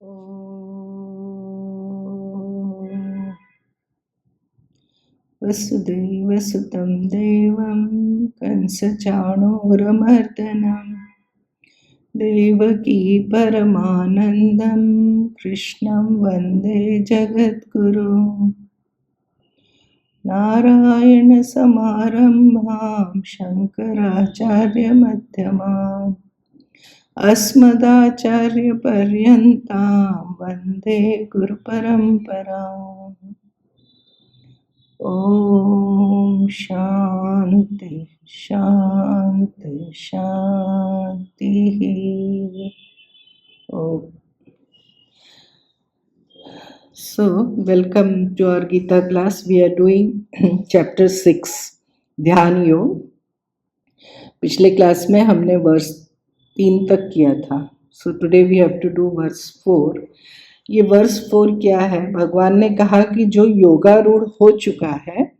ॐ वसुदेवसुतं देवं कंसचाणूरमर्दनं देवकी परमानन्दं कृष्णं वन्दे जगद्गुरुं नारायणसमारम्भां शङ्कराचार्यमध्यमाम् अस्मदाचार्यपर्यन्तां वन्दे गुरुपरम्पराम्। ॐ शान्ति शान्ति शान्तिः। Oh, so welcome to our Gita class. We are doing chapter 6 ध्यान योग। पिछले क्लास में हमने वर्स 3 तक किया था। So today we have to do verse 4। ये वर्स 4 क्या है? भगवान ने कहा कि जो योगारूढ़ हो चुका है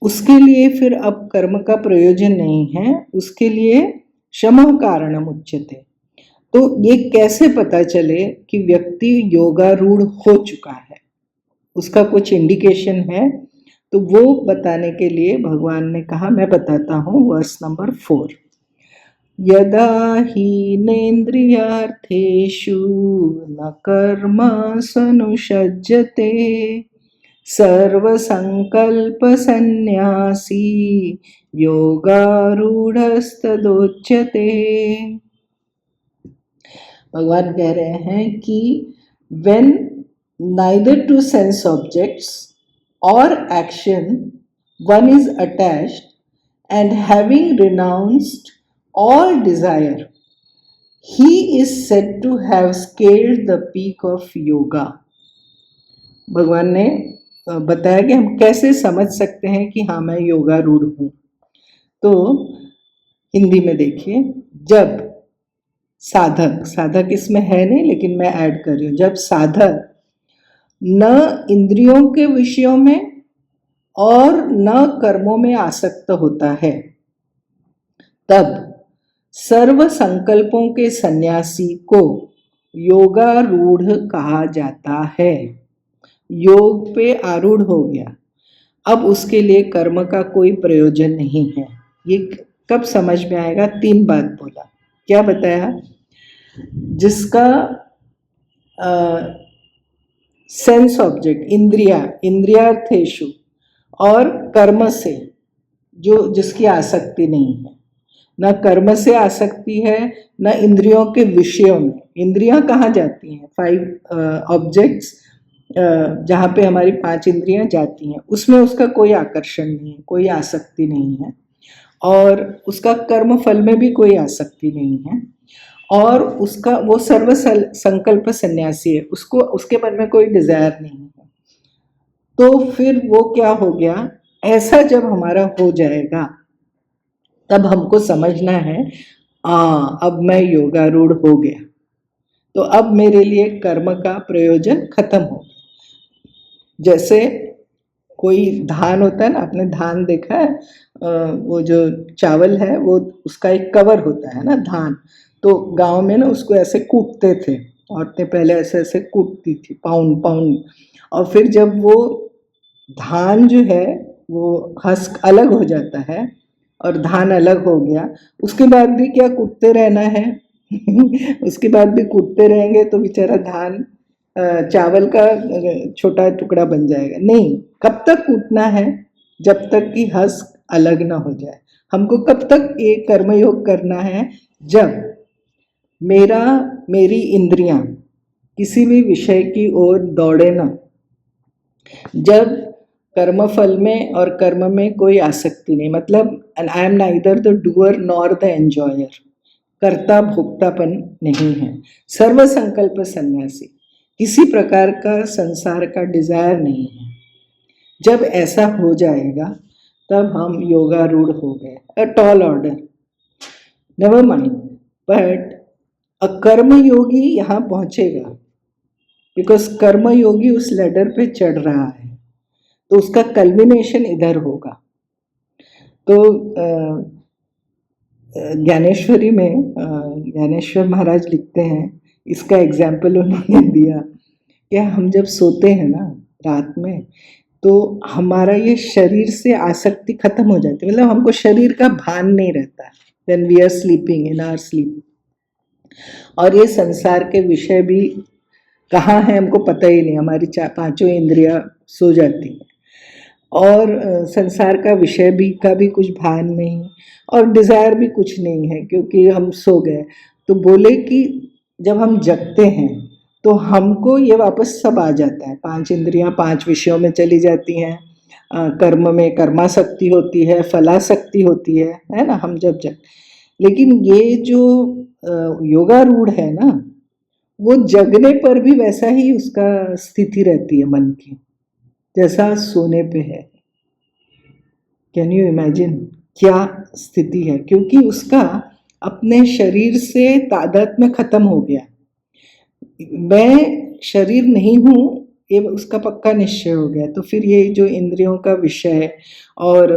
उसके लिए फिर अब कर्म का प्रयोजन नहीं है, उसके लिए शमः कारणम उच्यते। तो ये कैसे पता चले कि व्यक्ति योगारूढ़ हो चुका है, उसका कुछ इंडिकेशन है? तो वो बताने के लिए भगवान ने कहा, मैं बताता हूँ वर्स नंबर 4। यदा हीनेन्द्रियार्थेषु न कर्मसनुषज्जते सर्वसंकल्पसन्न्यासी योगारूढ़स्तदोच्यते। भगवान कह रहे हैं कि when neither to sense objects or action one is attached and having renounced all desire, he is said to have scaled the peak of yoga। भगवान ने बताया कि हम कैसे समझ सकते हैं कि हाँ मैं योगारूढ़ हूँ। तो हिंदी में देखिए, जब साधक इसमें है नहीं लेकिन मैं ऐड कर रही हूँ, जब साधक न इंद्रियों के विषयों में और न कर्मों में आसक्त होता है, तब सर्व संकल्पों के सन्यासी को योगारूढ़ कहा जाता है। योग पे आरूढ़ हो गया, अब उसके लिए कर्म का कोई प्रयोजन नहीं है। ये कब समझ में आएगा? 3 बात बोला। क्या बताया? जिसका सेंस ऑब्जेक्ट इंद्रियार्थेषु और कर्म से जिसकी आसक्ति नहीं है, न कर्म से आसक्ति है न इंद्रियों के विषयों में। इंद्रियां कहाँ जाती हैं? 5 ऑब्जेक्ट्स जहाँ पे हमारी 5 इंद्रियां जाती हैं, उसमें उसका कोई आकर्षण नहीं है, कोई आसक्ति नहीं है, और उसका कर्म फल में भी कोई आसक्ति नहीं है, और उसका वो सर्व संकल्प सन्यासी है, उसको उसके मन में कोई डिजायर नहीं है। तो फिर वो क्या हो गया? ऐसा जब हमारा हो जाएगा तब हमको समझना है अब मैं योगारूढ़ हो गया, तो अब मेरे लिए कर्म का प्रयोजन खत्म हो गया। जैसे कोई धान होता है ना, आपने धान देखा है? वो जो चावल है वो उसका एक कवर होता है ना, धान। तो गांव में ना उसको ऐसे कूटते थे, औरतें पहले ऐसे ऐसे कूटती थी, पाउंड पाउंड। और फिर जब वो धान जो है वो हस्क अलग हो जाता है और धान अलग हो गया, उसके बाद भी क्या कूटते रहना है? उसके बाद भी कूटते रहेंगे तो बेचारा धान चावल का छोटा टुकड़ा बन जाएगा। नहीं, कब तक कूटना है? जब तक कि हस्क अलग ना हो जाए। हमको कब तक ये कर्मयोग करना है? जब मेरी इंद्रियां किसी भी विषय की ओर दौड़े ना, जब कर्मफल में और कर्म में कोई आसक्ति नहीं, मतलब I am neither the doer nor the enjoyer, कर्ता भोक्तापन नहीं है, सर्व संकल्प सन्यासी, किसी प्रकार का संसार का डिजायर नहीं है। जब ऐसा हो जाएगा तब हम योगारूढ़ हो गए। A tall order, never mind, but a karma yogi यहाँ पहुंचेगा, बिकॉज कर्म योगी उस लेडर पे चढ़ रहा है, तो उसका कल्मिनेशन इधर होगा। तो ज्ञानेश्वरी में ज्ञानेश्वर महाराज लिखते हैं, इसका एग्जाम्पल उन्होंने दिया कि हम जब सोते हैं ना रात में, तो हमारा ये शरीर से आसक्ति खत्म हो जाती है, मतलब हमको शरीर का भान नहीं रहता when we are sleeping in our sleep. और ये संसार के विषय भी कहाँ है हमको पता ही नहीं, हमारी पांचों इंद्रियां सो जाती हैं और संसार का विषय भी का भी कुछ भान नहीं और डिज़ायर भी कुछ नहीं है क्योंकि हम सो गए। तो बोले कि जब हम जगते हैं तो हमको ये वापस सब आ जाता है, पांच इंद्रियां पांच विषयों में चली जाती हैं, कर्म में कर्माशक्ति होती है, फलाशक्ति होती है ना, हम जब जग। लेकिन ये जो योगारूढ़ है ना, वो जगने पर भी वैसा ही उसका स्थिति रहती है मन की जैसा सोने पे है। कैन यू इमेजिन क्या स्थिति है, क्योंकि उसका अपने शरीर से तादात्म्य खत्म हो गया। मैं शरीर नहीं हूँ ये उसका पक्का निश्चय हो गया। तो फिर ये जो इंद्रियों का विषय और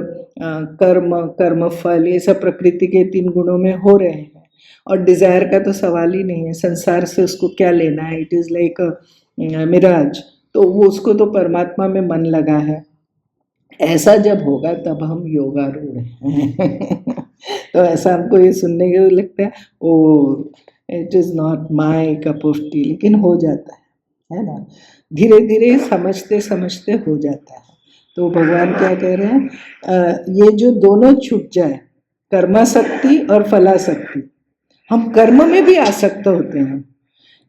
कर्म कर्म फल ये सब प्रकृति के तीन गुणों में हो रहे हैं और डिज़ायर का तो सवाल ही नहीं है, संसार से उसको क्या लेना है, it is like a mirage. तो वो उसको तो परमात्मा में मन लगा है। ऐसा जब होगा तब हम योगारूढ़ हैं। तो ऐसा हमको ये सुनने के लगता है oh it is not my cup of tea, लेकिन हो जाता है ना, धीरे धीरे समझते समझते हो जाता है। तो भगवान क्या कह रहे हैं, ये जो दोनों छूट जाए, कर्माशक्ति और फलाशक्ति, हम कर्म में भी आसक्त होते हैं,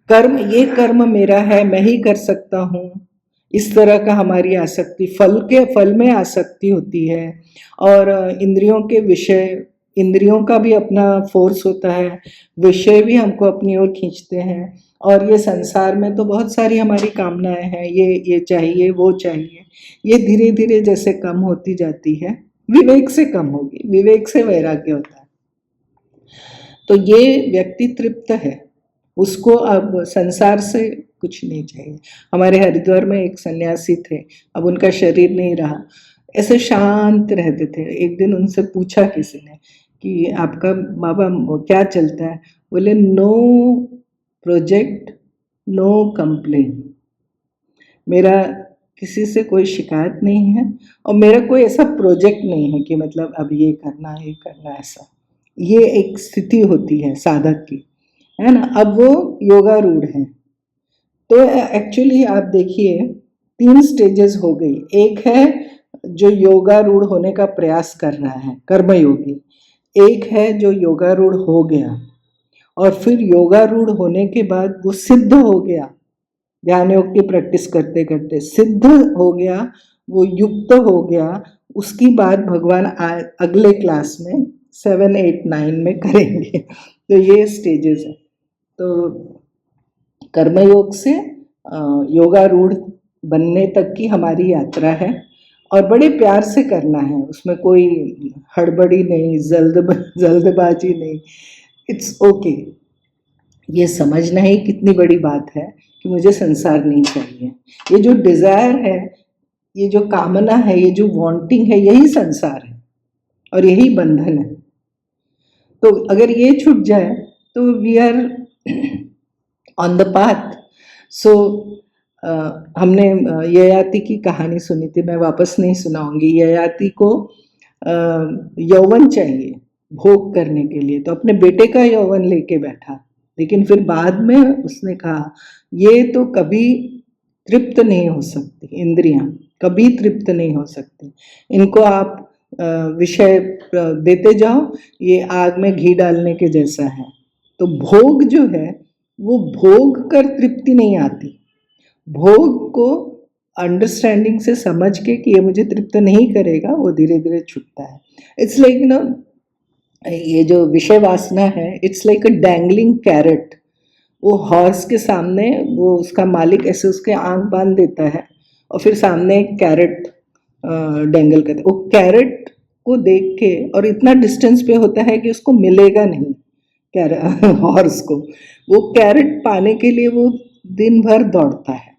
कर्म ये कर्म मेरा है मैं ही कर सकता हूँ, इस तरह का हमारी आसक्ति, फल में आसक्ति होती है। और इंद्रियों के विषय, इंद्रियों का भी अपना फोर्स होता है, विषय भी हमको अपनी ओर खींचते हैं। और ये संसार में तो बहुत सारी हमारी कामनाएं हैं, ये चाहिए वो चाहिए, ये धीरे धीरे जैसे कम होती जाती है, विवेक से कम होगी, विवेक से वैराग्य होता है। तो ये व्यक्ति तृप्त है, उसको अब संसार से कुछ नहीं चाहिए। हमारे हरिद्वार में एक सन्यासी थे, अब उनका शरीर नहीं रहा, ऐसे शांत रहते थे। एक दिन उनसे पूछा किसी ने कि आपका बाबा क्या चलता है, बोले नो प्रोजेक्ट नो कंप्लेन, मेरा किसी से कोई शिकायत नहीं है और मेरा कोई ऐसा प्रोजेक्ट नहीं है कि मतलब अब ये करना ऐसा। ये एक स्थिति होती है साधक की, है ना। अब वो योगारूढ़ है। तो एक्चुअली आप देखिए 3 स्टेजेस हो गई। एक है जो योगारूढ़ होने का प्रयास कर रहा है, कर्मयोगी। एक है जो योगारूढ़ हो गया और फिर योगारूढ़ होने के बाद वो सिद्ध हो गया, ध्यान योग की प्रैक्टिस करते करते सिद्ध हो गया, वो युक्त हो गया। उसकी बात भगवान अगले क्लास में 7, 8, 9 में करेंगे। तो ये स्टेजेस है। तो कर्मयोग से योगारूढ़ बनने तक की हमारी यात्रा है और बड़े प्यार से करना है, उसमें कोई हड़बड़ी नहीं, जल्दबाजी नहीं, इट्स ओके। ये समझना ही कितनी बड़ी बात है कि मुझे संसार नहीं चाहिए। ये जो डिज़ायर है, ये जो कामना है, ये जो वांटिंग है, यही संसार है और यही बंधन है। तो अगर ये छूट जाए तो we are on the path. So हमने ययाति की कहानी सुनी थी, मैं वापस नहीं सुनाऊंगी। ययाति को यौवन चाहिए भोग करने के लिए, तो अपने बेटे का यौवन लेके बैठा, लेकिन फिर बाद में उसने कहा ये तो कभी तृप्त नहीं हो सकती, इंद्रियां कभी तृप्त नहीं हो सकती, इनको आप विषय देते जाओ, ये आग में घी डालने के जैसा है। तो भोग जो है वो भोग कर तृप्ति नहीं आती, भोग को अंडरस्टैंडिंग से समझ के कि ये मुझे तृप्त नहीं करेगा, वो धीरे धीरे छूटता है। इट्स लाइक ना, ये जो विषय वासना है, it's like a dangling carrot. वो हॉर्स के सामने वो उसका मालिक ऐसे उसके आंख बांध देता है और फिर सामने एक कैरेट डेंगल करता है। वो कैरेट को देख के, और इतना डिस्टेंस पे होता है कि उसको मिलेगा नहीं हॉर्स को, वो कैरेट पाने के लिए वो दिन भर दौड़ता है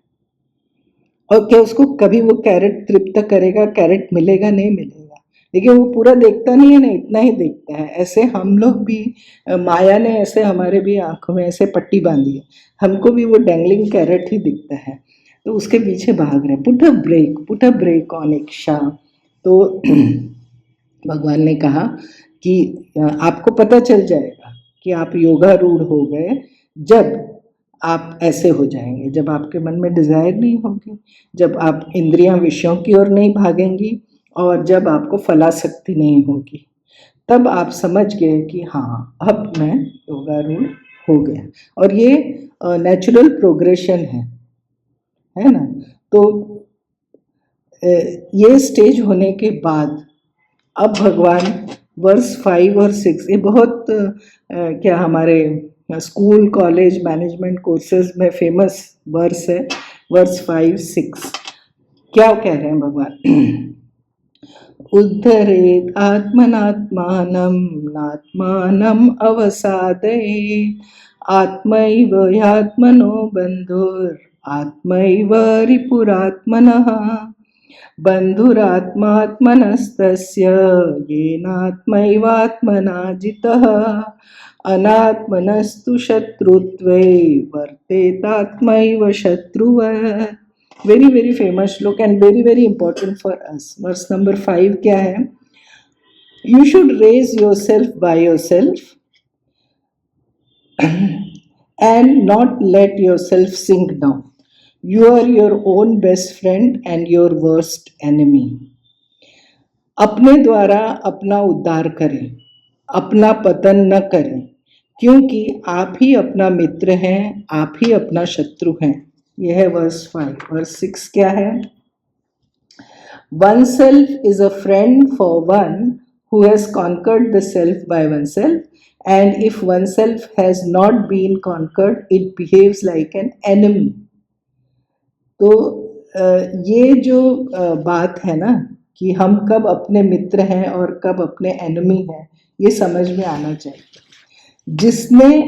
और क्या उसको कभी वो कैरेट तृप्त करेगा, कैरेट मिलेगा नहीं मिलेगा। देखिए वो पूरा देखता नहीं है ना, इतना ही देखता है। ऐसे हम लोग भी, माया ने ऐसे हमारे भी आंखों में ऐसे पट्टी बांधी है, हमको भी वो डैंगलिंग कैरेट ही दिखता है, तो उसके पीछे भाग रहे। पुट अ ब्रेक ऑन इच्छा। तो भगवान ने कहा कि आपको पता चल जाएगा कि आप योगारूढ़ हो गए जब आप ऐसे हो जाएंगे, जब आपके मन में डिजायर नहीं होगी, जब आप इंद्रियां विषयों की ओर नहीं भागेंगी, और जब आपको फलाशक्ति नहीं होगी, तब आप समझ गए कि हाँ अब मैं योगारूढ़ हो गया। और ये नेचुरल प्रोग्रेशन है ना। तो ये स्टेज होने के बाद अब भगवान वर्स 5 और 6, ये बहुत क्या हमारे स्कूल कॉलेज मैनेजमेंट कोर्सेज में फेमस वर्स है, वर्स 5, 6। क्या कह रहे हैं भगवान? उद्धरेत आत्मनात्मानं नात्मानं अवसादयेत् आत्मैव ह्यात्मनो बन्धुर् आत्मैव रिपुरात्मनः बन्धुरात्मात्मनस्तस्य येनात्मैवात्मना जितः अनात्मनस्तु शत्रुत्वे वर्तेतात्मैव शत्रुवत्। Very very famous shloka and very very important for us. Verse number 5 क्या है? You should raise yourself by yourself and not let yourself sink down. You are your own best friend and your worst enemy. अपने द्वारा अपना उद्धार करें, अपना पतन न करें, क्योंकि आप ही अपना मित्र हैं, आप ही अपना शत्रु हैं। यह है वर्स 5। वर्स 6 क्या है? Oneself is a friend for one who has conquered the self by oneself, and if oneself has not been conquered, it behaves like an enemy. तो ये जो बात है ना कि हम कब अपने मित्र हैं और कब अपने एनिमी हैं, ये समझ में आना चाहिए। जिसने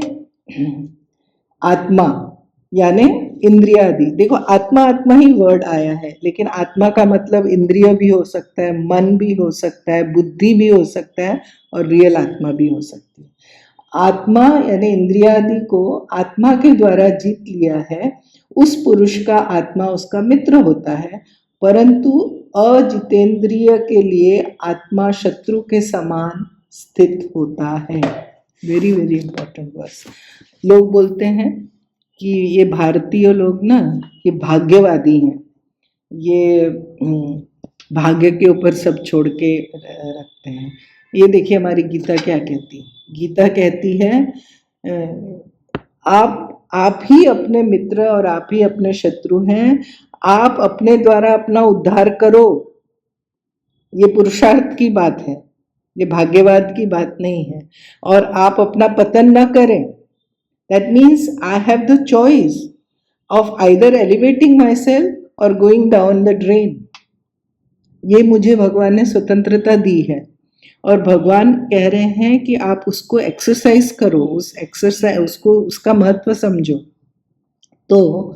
आत्मा यानी इंद्रियादि, देखो आत्मा आत्मा ही वर्ड आया है, लेकिन आत्मा का मतलब इंद्रिय भी हो सकता है, मन भी हो सकता है, बुद्धि भी हो सकता है, और रियल आत्मा भी हो सकती है। आत्मा यानी इंद्रियादि को आत्मा के द्वारा जीत लिया है, उस पुरुष का आत्मा उसका मित्र होता है, परंतु अजितेंद्रिय के लिए आत्मा शत्रु के समान स्थित होता है। Very very important verse. लोग बोलते हैं कि ये भारतीय लोग ना ये भाग्यवादी हैं, ये भाग्य के ऊपर सब छोड़ के रखते हैं। ये देखिए हमारी गीता क्या कहती है। गीता कहती है आप ही अपने मित्र और आप ही अपने शत्रु हैं, आप अपने द्वारा अपना उद्धार करो। ये पुरुषार्थ की बात है, ये भाग्यवाद की बात नहीं है। और आप अपना पतन न करें। That means I have the choice of either elevating my self और गोइंग डाउन द ड्रेन। ये मुझे भगवान ने स्वतंत्रता दी है, और भगवान कह रहे हैं कि आप उसको एक्सरसाइज करो, उस एक्सरसाइज उसको उसका महत्व समझो। तो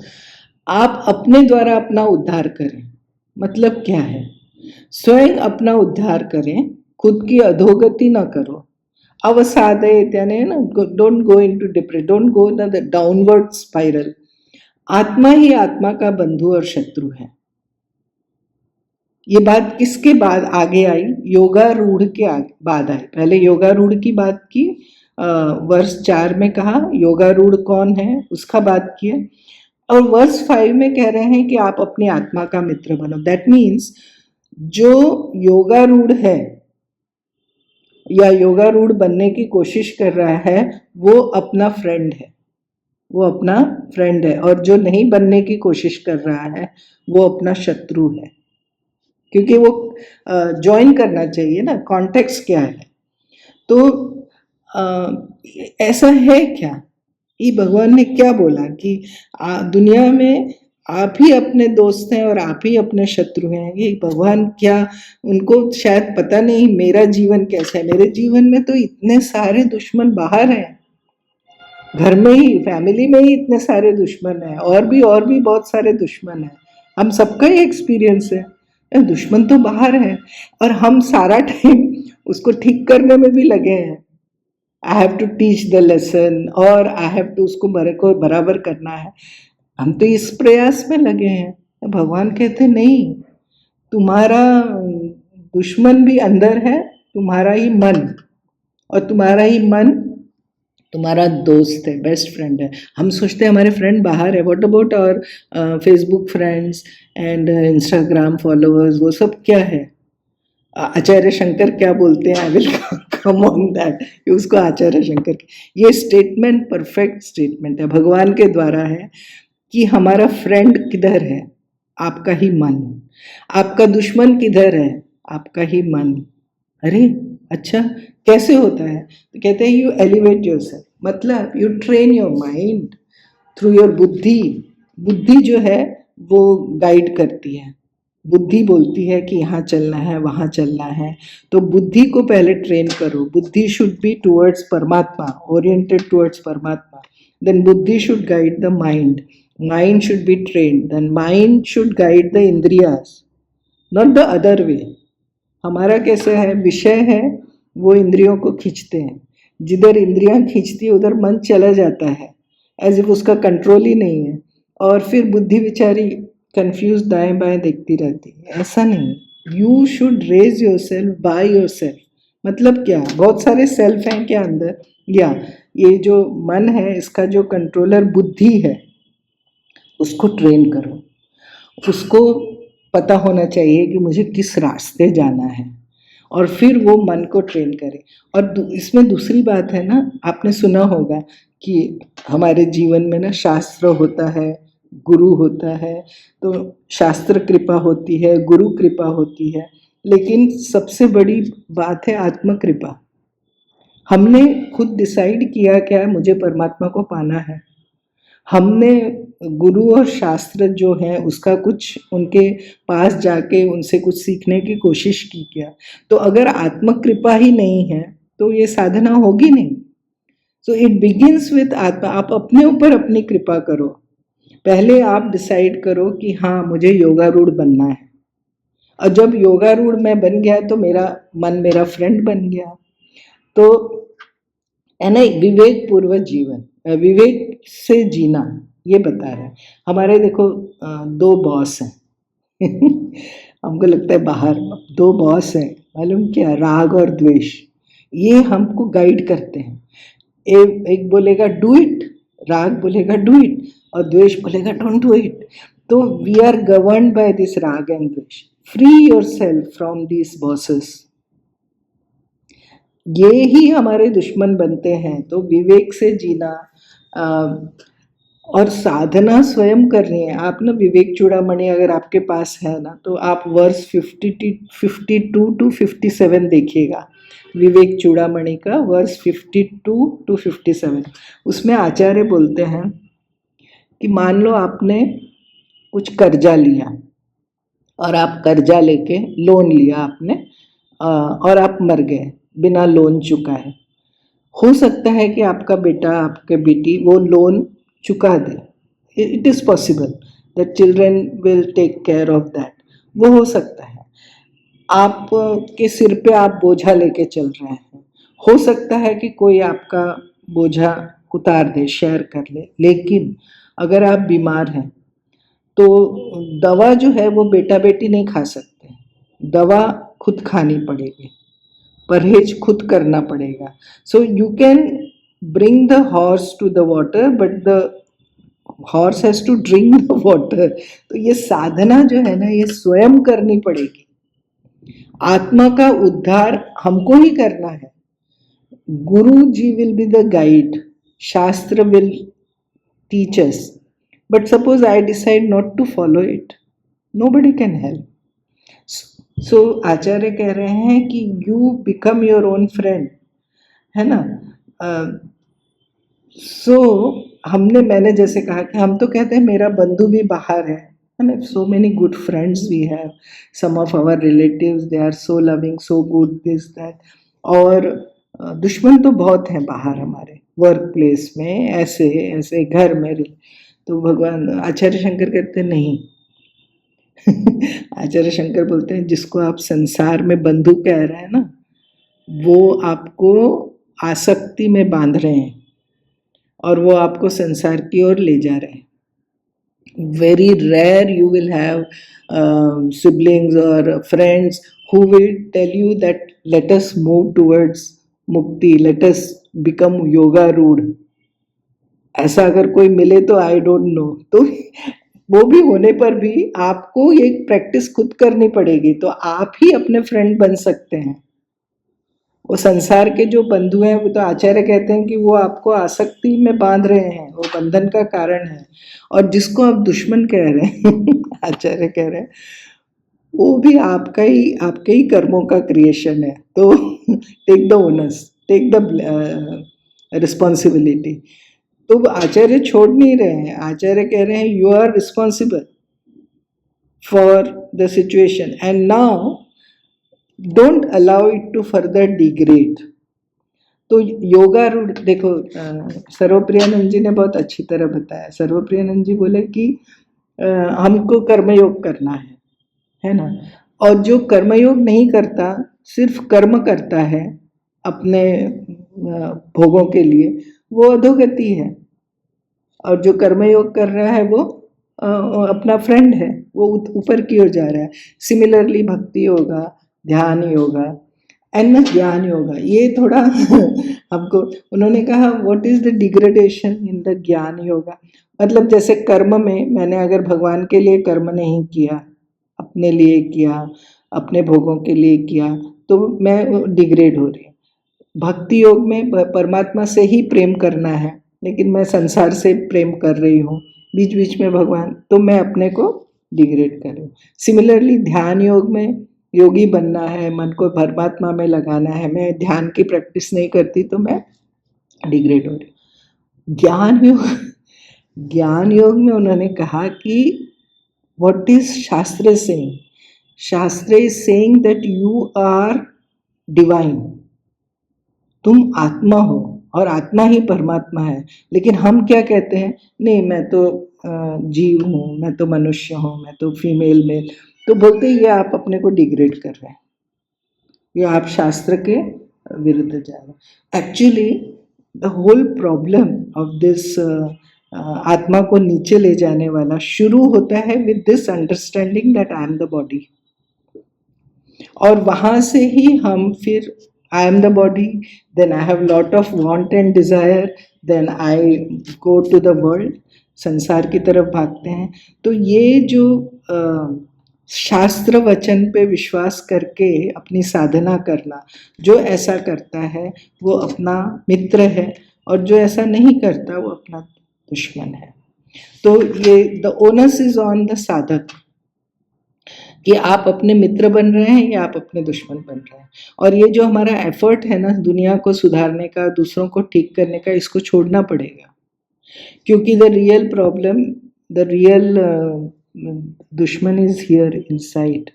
आप अपने द्वारा अपना उद्धार करें, मतलब क्या है? स्वयं अपना उद्धार करें, खुद की अधोगति ना करो। अवसादे यानी ना, don't go into depression, don't go in the downward spiral. आत्मा ही आत्मा का बंधु और शत्रु है। ये बात किसके बाद आगे आई? योगारूढ़ के बाद आई। पहले योगारूढ़ की बात की, वर्ष 4 में कहा योगारूढ़ कौन है, उसका बात किया। और वर्ष 5 में कह रहे हैं कि आप अपनी आत्मा का मित्र बनो। दैट मीन्स जो योगारूढ़ है या योगारूढ़ बनने की कोशिश कर रहा है, वो अपना फ्रेंड है, वो अपना फ्रेंड है। और जो नहीं बनने की कोशिश कर रहा है, वो अपना शत्रु है, क्योंकि वो ज्वाइन करना चाहिए ना। कॉन्टेक्स्ट क्या है? तो ऐसा है क्या? ये भगवान ने क्या बोला कि दुनिया में आप ही अपने दोस्त हैं और आप ही अपने शत्रु हैं। ये भगवान क्या, उनको शायद पता नहीं मेरा जीवन कैसा है। मेरे जीवन में तो इतने सारे दुश्मन बाहर हैं, घर में ही, फैमिली में ही इतने सारे दुश्मन हैं, और भी बहुत सारे दुश्मन हैं। हम सबका ही एक्सपीरियंस है। दुश्मन तो बाहर है और हम सारा टाइम उसको ठीक करने में भी लगे हैं। I have to teach the lesson और आई हैव टू उसको बराबर करना है, हम तो इस प्रयास में लगे हैं। भगवान कहते नहीं, तुम्हारा दुश्मन भी अंदर है, तुम्हारा ही मन, और तुम्हारा ही मन तुम्हारा दोस्त है, बेस्ट फ्रेंड है। हम सोचते हैं हमारे फ्रेंड बाहर है, व्हाट अबाउट और Facebook friends and Instagram followers, वो सब क्या है? आचार्य शंकर क्या बोलते हैं, I will come on that, उसको आचार्य शंकर, ये स्टेटमेंट परफेक्ट स्टेटमेंट है, भगवान के द्वारा है कि हमारा फ्रेंड किधर है? आपका ही मन। आपका दुश्मन किधर है? आपका ही मन। अरे अच्छा, कैसे होता है? तो कहते हैं यू एलिवेट योरसेल्फ, मतलब you train your mind through your बुद्धि। बुद्धि जो है वो गाइड करती है, बुद्धि बोलती है कि यहाँ चलना है, वहाँ चलना है, तो बुद्धि को पहले ट्रेन करो। Buddhi should be towards Paramatma, oriented towards Paramatma. Then buddhi should guide the mind, mind should be trained, then mind should guide the indriyas, not the other way. हमारा कैसे है, विषय है वो इंद्रियों को खींचते हैं, जिधर इंद्रियां खींचती है उधर मन चला जाता है, एज इफ उसका कंट्रोल ही नहीं है, और फिर बुद्धि बेचारी कंफ्यूज दाएं बाएं देखती रहती है। ऐसा नहीं, you should raise yourself by yourself. मतलब क्या, बहुत सारे सेल्फ हैं क्या अंदर, या ये जो मन है इसका जो कंट्रोलर बुद्धि है उसको ट्रेन करो। उसको पता होना चाहिए कि मुझे किस रास्ते जाना है, और फिर वो मन को ट्रेन करे। और इसमें दूसरी बात है ना, आपने सुना होगा कि हमारे जीवन में ना शास्त्र होता है, गुरु होता है, तो शास्त्र कृपा होती है, गुरु कृपा होती है, लेकिन सबसे बड़ी बात है आत्म कृपा। हमने खुद डिसाइड किया क्या मुझे परमात्मा को पाना है, हमने गुरु और शास्त्र जो है उसका कुछ उनके पास जाके उनसे कुछ सीखने की कोशिश की क्या? तो अगर आत्म कृपा ही नहीं है तो ये साधना होगी नहीं। सो इट बिगिंस विथ आत्मा। आप अपने ऊपर अपनी कृपा करो। पहले आप डिसाइड करो कि हाँ मुझे योगारूढ़ बनना है, और जब योगारूढ़ मैं बन गया तो मेरा मन मेरा फ्रेंड बन गया। तो है ना, विवेक पूर्वक जीवन, विवेक से जीना, ये बता रहे हैं। हमारे देखो दो बॉस हैं हमको लगता है बाहर दो बॉस हैं, मालूम क्या, राग और द्वेष, ये हमको गाइड करते हैं। एक बोलेगा डू इट, राग बोलेगा डू इट, और द्वेष बोलेगा डोंट डू इट। तो we are governed by this राग एंड द्वेष। Free yourself from this bosses. ये ही हमारे दुश्मन बनते हैं। तो विवेक से जीना, और साधना स्वयं करनी है। आप ना विवेक चूड़ामणि अगर आपके पास है ना, तो आप वर्स 52 to 57 देखिएगा, विवेक चूड़ामणि का वर्स 52 to 57। उसमें आचार्य बोलते हैं कि मान लो आपने कुछ कर्जा लिया, और आप कर्जा लेके लोन लिया आपने, और आप मर गए बिना लोन चुकाए। हो सकता है कि आपका बेटा आपके बेटी वो लोन चुका दे, it is possible that children will take care of that, वो हो सकता है। आप के सिर पे आप बोझा लेके चल रहे हैं, हो सकता है कि कोई आपका बोझा उतार दे, शेयर कर ले। लेकिन अगर आप बीमार हैं तो दवा जो है वो बेटा बेटी नहीं खा सकते, दवा खुद खानी पड़ेगी, परहेज खुद करना पड़ेगा। So you can bring the horse to the water, but the horse has to drink the water. तो ये साधना जो है ना, ये स्वयं करनी पड़ेगी। आत्मा का उद्धार हमको ही करना है। Guru ji will be the guide, shastra will teach us, but suppose I decide not to follow it, nobody can help. So Acharya कह रहे हैं कि you become your own friend, है ना। मैंने जैसे कहा कि हम तो कहते हैं मेरा बंधु भी बाहर है ना, so many good friends we have, some of our relatives they are so loving, so good, this that. और दुश्मन तो बहुत हैं बाहर हमारे वर्क प्लेस में, ऐसे ऐसे घर में। तो भगवान आचार्य शंकर कहते नहीं, आचार्य शंकर बोलते हैं जिसको आप संसार में बंधु कह रहे हैं ना, वो आपको आसक्ति में बांध रहे हैं और वो आपको संसार की ओर ले जा रहे हैं. Very rare you will have siblings or friends who will tell you that let us move towards mukti, let us become yoga rude. ऐसा अगर कोई मिले तो आई डोंट नो. तो वो भी होने पर भी आपको ये प्रैक्टिस खुद करनी पड़ेगी, तो आप ही अपने फ्रेंड बन सकते हैं. वो संसार के जो बंधु हैं, वो तो आचार्य कहते हैं कि वो आपको आसक्ति में बांध रहे हैं, वो बंधन का कारण है. और जिसको आप दुश्मन कह रहे हैं आचार्य कह रहे हैं, वो भी आपके ही कर्मों का क्रिएशन है. तो take the owners, take the responsibility. तो आचार्य छोड़ नहीं रहे हैं. आचार्य कह रहे हैं you are responsible for the situation and now don't allow it to further degrade. तो योगा रूढ़ देखो, सर्वप्रियानंद जी ने बहुत अच्छी तरह बताया. सर्वप्रियानंद जी बोले कि हमको कर्मयोग करना है ना. और जो कर्मयोग नहीं करता, सिर्फ कर्म करता है अपने भोगों के लिए, वो अधोगति है. और जो कर्मयोग कर रहा है वो अपना फ्रेंड है, वो ऊपर की ओर जा रहा है. सिमिलरली भक्ति योगा, ध्यान योगा एंड ज्ञान योगा, ये थोड़ा हमको उन्होंने कहा what is the degradation in the ज्ञान योगा. मतलब जैसे कर्म में मैंने अगर भगवान के लिए कर्म नहीं किया, अपने लिए किया, अपने भोगों के लिए किया, तो मैं डिग्रेड हो रही हूँ. भक्ति योग में परमात्मा से ही प्रेम करना है, लेकिन मैं संसार से प्रेम कर रही हूँ, बीच बीच में भगवान, तो मैं अपने को डिग्रेड कर रही हूँ. सिमिलरली ध्यान योग में योगी बनना है, मन को परमात्मा में लगाना है, मैं ध्यान की प्रैक्टिस नहीं करती तो मैं डिग्रेड हो रही हूँ. ज्ञान योग में उन्होंने कहा कि व्हाट इज शास्त्र सेइंग. शास्त्र is saying that you are divine, तुम आत्मा हो और आत्मा ही परमात्मा है. लेकिन हम क्या कहते हैं, नहीं मैं तो जीव हूँ, मैं तो मनुष्य हूँ, मैं तो फीमेल मेल. तो बोलते ये आप अपने को डिग्रेड कर रहे हैं, ये आप शास्त्र के विरुद्ध जा रहे हैं. Actually the whole problem of this आत्मा को नीचे ले जाने वाला शुरू होता है with this understanding that I am the body. और वहाँ से ही हम फिर I am the body, then I have lot of want and desire, then I go to the world, संसार की तरफ भागते हैं. तो ये जो शास्त्र वचन पे विश्वास करके अपनी साधना करना, जो ऐसा करता है वो अपना मित्र है, और जो ऐसा नहीं करता वो अपना दुश्मन है. तो ये the onus is on the साधक कि आप अपने मित्र बन रहे हैं या आप अपने दुश्मन बन रहे हैं. और ये जो हमारा एफर्ट है ना दुनिया को सुधारने का, दूसरों को ठीक करने का, इसको छोड़ना पड़ेगा. क्योंकि the real problem, the real दुश्मन इज हियर इनसाइड.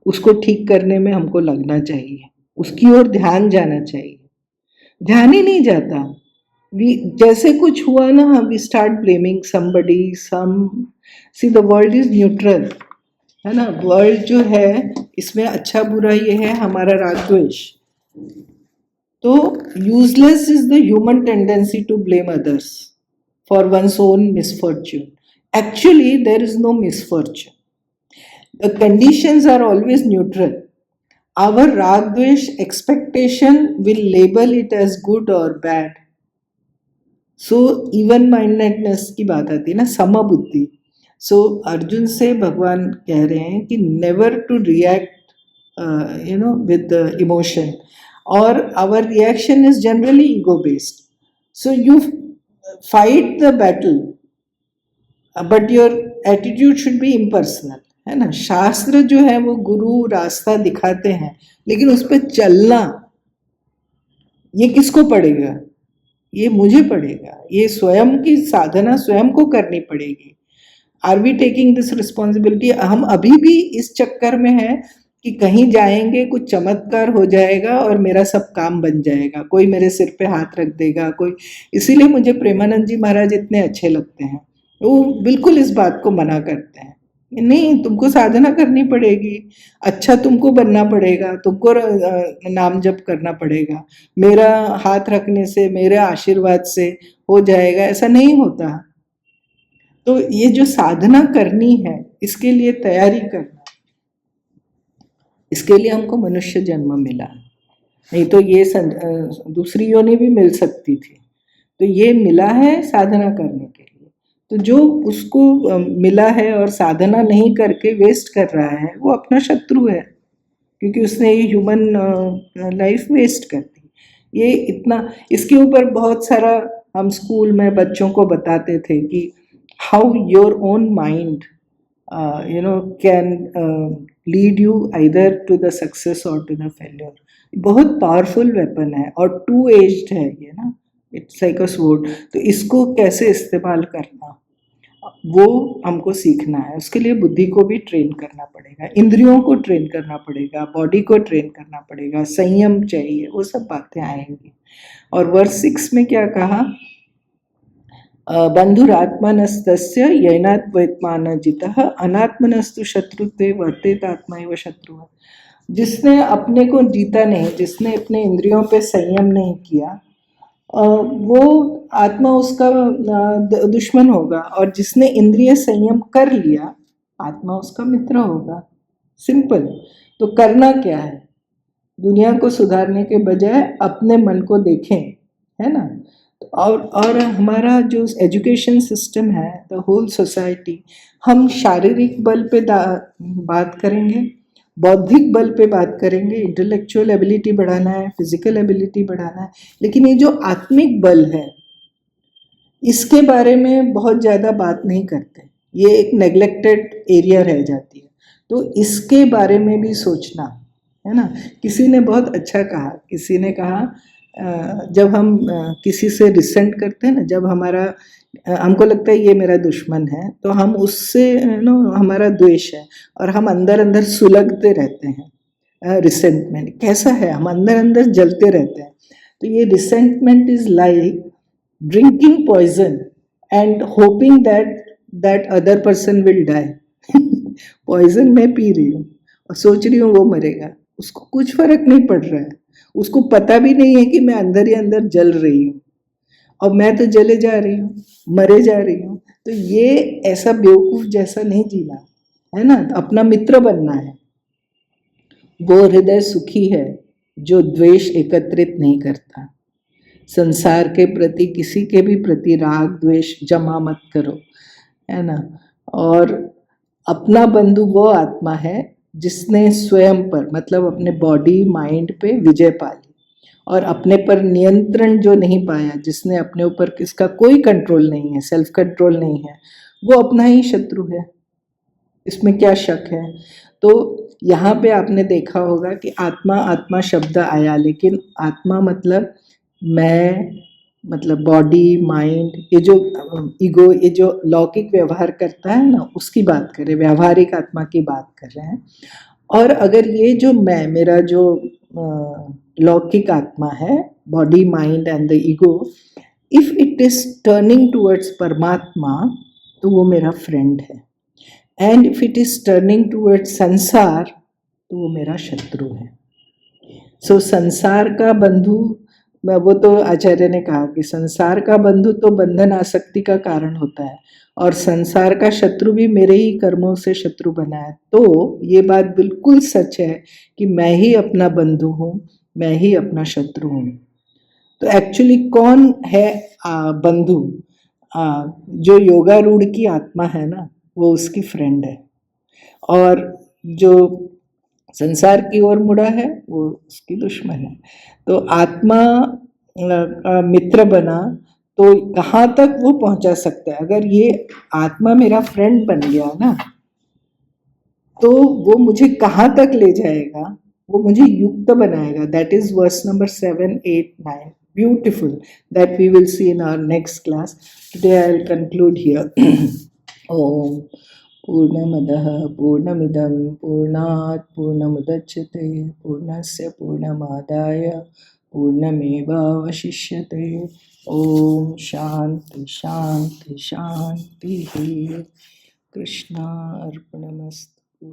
उसको ठीक करने में हमको लगना चाहिए, उसकी ओर ध्यान जाना चाहिए. ध्यान ही नहीं जाता. जैसे कुछ हुआ ना, we start blaming somebody, see the world is neutral है ना. वर्ल्ड जो है इसमें अच्छा बुरा ये है हमारा राग द्वेष. तो useless is the human tendency to blame others for one's own misfortune. Actually there is no misfortune. The conditions are always neutral. Our राग द्वेष expectation will label it as good और बैड. सो इवन माइंडेडनेस की बात आती है ना, समबुद्धि. सो अर्जुन से भगवान कह रहे हैं कि never to react with emotion, और our reaction is generally ego based. So you fight the battle but your attitude should be impersonal, है ना. शास्त्र जो है वो गुरु रास्ता दिखाते हैं, लेकिन उस पर चलना ये किसको पड़ेगा, ये मुझे पड़ेगा. ये स्वयं की साधना स्वयं को करनी पड़ेगी. Are we taking this responsibility. हम अभी भी इस चक्कर में हैं कि कहीं जाएंगे, कुछ चमत्कार हो जाएगा और मेरा सब काम बन जाएगा, कोई मेरे सिर पे हाथ रख देगा कोई. इसीलिए मुझे प्रेमानंद जी महाराज इतने अच्छे लगते हैं. वो बिल्कुल इस बात को मना करते हैं नहीं, तुमको साधना करनी पड़ेगी, अच्छा तुमको बनना पड़ेगा, तुमको नाम जप करना पड़ेगा। मेरा हाथ रखने से, मेरे आशीर्वाद से हो जाएगा, ऐसा नहीं होता। तो ये जो साधना करनी है, इसके लिए तैयारी करना, इसके लिए हमको मनुष्य जन्म मिला, नहीं तो ये दूसरी योनि भी मिल सकती थी। तो ये मिला है साधना करने के लिए। तो जो उसको मिला है और साधना नहीं करके वेस्ट कर रहा है, वो अपना शत्रु है, क्योंकि उसने ये ह्यूमन लाइफ वेस्ट कर दी। ये इतना, इसके ऊपर बहुत सारा हम स्कूल में बच्चों को बताते थे कि how your own mind can lead you either to the success और टू द फेल्योर। बहुत पावरफुल वेपन है और टू एज्ड है ये ना, इट्स लाइक अ स्वॉर्ड। तो इसको कैसे इस्तेमाल करना, वो हमको सीखना है। उसके लिए बुद्धि को भी ट्रेन करना पड़ेगा, इंद्रियों को ट्रेन करना पड़ेगा, बॉडी को ट्रेन करना पड़ेगा, संयम चाहिए, वो सब बातें आएंगी। और वर्स 6 में क्या कहा, बंधुरात्मनस्तस्य यैनात्मैत्मानजितः अनात्मनस्तु शत्रुत्वे वर्तेत आत्मा एव शत्रुः। जिसने अपने को जीता नहीं, जिसने अपने इंद्रियों पे संयम नहीं किया, वो आत्मा उसका दुश्मन होगा, और जिसने इंद्रिय संयम कर लिया, आत्मा उसका मित्र होगा। सिंपल। तो करना क्या है, दुनिया को सुधारने के बजाय अपने मन को देखें, है ना। और हमारा जो एजुकेशन सिस्टम है, द होल सोसाइटी, हम शारीरिक बल पे बात करेंगे, बौद्धिक बल पे बात करेंगे, इंटेलेक्चुअल एबिलिटी बढ़ाना है, फिजिकल एबिलिटी बढ़ाना है, लेकिन ये जो आत्मिक बल है, इसके बारे में बहुत ज़्यादा बात नहीं करते। ये एक नेग्लेक्टेड एरिया रह जाती है। तो इसके बारे में भी सोचना है ना। किसी ने बहुत अच्छा कहा, किसी ने कहा जब हम किसी से रिसेंट करते हैं ना, जब हमको लगता है ये मेरा दुश्मन है, तो हम उससे हमारा द्वेष है, और हम अंदर अंदर सुलगते रहते हैं। रिसेंटमेंट कैसा है, हम अंदर अंदर जलते रहते हैं। तो ये resentment is like drinking poison and hoping that other person will die. Poison मैं पी रही हूँ और सोच रही हूँ वो मरेगा, उसको कुछ फर्क नहीं पड़ रहा है, उसको पता भी नहीं है कि मैं अंदर ही अंदर जल रही हूँ, और मैं तो जले जा रही हूँ, मरे जा रही हूँ। तो ये ऐसा बेवकूफ जैसा नहीं जीना है ना, तो अपना मित्र बनना है। वो हृदय सुखी है जो द्वेष एकत्रित नहीं करता। संसार के प्रति, किसी के भी प्रति राग द्वेष जमा मत करो, है ना। और अपना बंधु वो आत्मा है जिसने स्वयं पर, मतलब अपने बॉडी माइंड पे विजय पा ली, और अपने पर नियंत्रण जो नहीं पाया, जिसने अपने ऊपर किसका कोई कंट्रोल नहीं है, सेल्फ कंट्रोल नहीं है, वो अपना ही शत्रु है। इसमें क्या शक है। तो यहाँ पे आपने देखा होगा कि आत्मा आत्मा शब्द आया, लेकिन आत्मा मतलब मैं, मतलब बॉडी माइंड, ये जो ईगो, ये जो लौकिक व्यवहार करता है ना, उसकी बात कर रहे हैं, व्यावहारिक आत्मा की बात कर रहे हैं। और अगर ये जो मैं, मेरा जो लौकिक आत्मा है, body mind and the ego, if it is turning towards परमात्मा, तो वो मेरा फ्रेंड है। And if it is turning towards संसार, तो वो मेरा शत्रु है। सो संसार का बंधु, वो तो आचार्य ने कहा कि संसार का बंधु तो बंधन आसक्ति का कारण होता है, और संसार का शत्रु भी मेरे ही कर्मों से शत्रु बना है। तो ये बात बिल्कुल सच है कि मैं ही अपना बंधु हूँ, मैं ही अपना शत्रु हूँ। तो एक्चुअली कौन है बंधु? जो योगारूढ़ की आत्मा है ना, वो उसकी फ्रेंड है, और जो संसार की ओर मुड़ा है वो उसकी दुश्मन है। तो आत्मा का मित्र बना तो कहाँ तक वो पहुंचा सकता है। अगर ये आत्मा मेरा फ्रेंड बन गया ना, तो वो मुझे कहाँ तक ले जाएगा, वो मुझे युक्त बनाएगा। That is verse number 7, 8, 9, beautiful, that we will see in our next class. Today I will conclude here. Om पूर्णमदः पूर्णमिदं पूर्णात् पूर्णमुदच्यते पूर्णस्य पूर्णमादाय पूर्णमेवावशिष्यते। ओम शांति शांति शांति। कृष्णार्पणमस्तु।